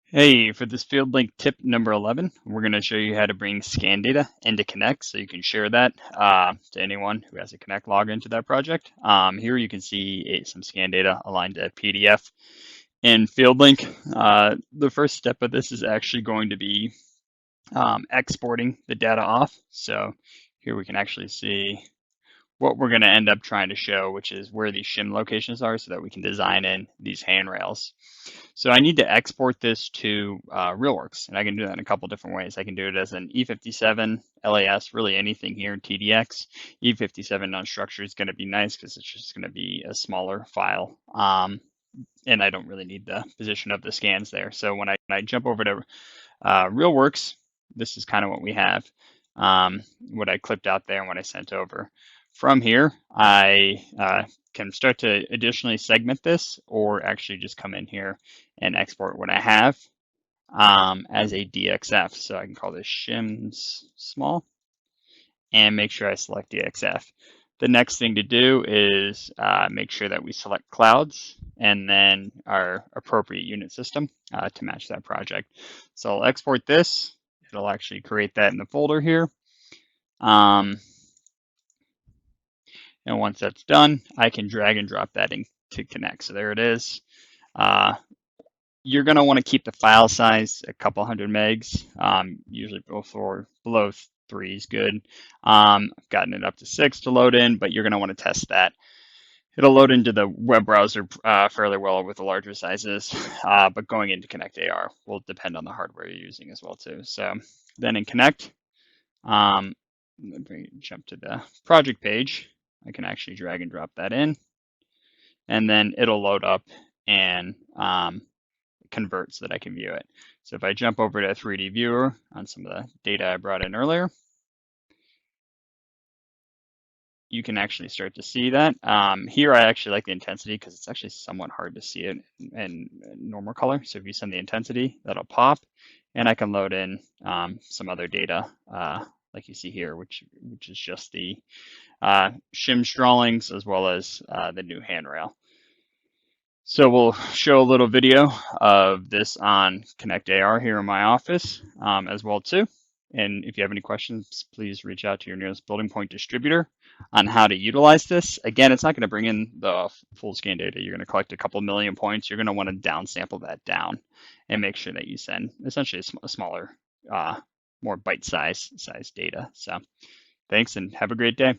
Hey, for this FieldLink tip number 11, we're going to show you how to bring scan data into Connect so you can share that to anyone who has a Connect login to that project. Here you can see some scan data aligned to PDF in FieldLink. The first step of this is actually going to be exporting the data off. So here we can actually see what we're going to end up trying to show, which is where these shim locations are so that we can design in these handrails. So I need to export this to RealWorks, and I can do that in a couple different ways. I can do it as an E57, LAS, really anything here in TDX. E57 unstructured is going to be nice because it's just going to be a smaller file, and I don't really need the position of the scans there. So when I jump over to RealWorks, this is kind of what we have, what I clipped out there and what I sent over. From here, I can start to additionally segment this or actually just come in here and export what I have as a DXF. So I can call this shims small and make sure I select DXF. The next thing to do is make sure that we select clouds and then our appropriate unit system to match that project. So I'll export this. It'll actually create that in the folder here. And once that's done, I can drag and drop that into Connect. So there it is. You're going to want to keep the file size a couple hundred megs, usually below 3 is good. I've gotten it up to 6 to load in, but you're going to want to test that. It'll load into the web browser fairly well with the larger sizes, but going into Connect AR will depend on the hardware you're using as well too. So then in Connect, let me jump to the project page. I can actually drag and drop that in, and then it'll load up and convert so that I can view it. So if I jump over to a 3D viewer on some of the data I brought in earlier, you can actually start to see that. Here I actually like the intensity because it's actually somewhat hard to see it in normal color. So if you send the intensity, that'll pop, and I can load in some other data like you see here, which is just the shim drawings as well as the new handrail. So we'll show a little video of this on Connect AR here in my office as well too. And if you have any questions, please reach out to your nearest building point distributor on how to utilize this. Again, it's not going to bring in the full scan data. You're going to collect a couple million points. You're going to want to downsample that down and make sure that you send essentially a smaller, more bite-sized data. So thanks and have a great day.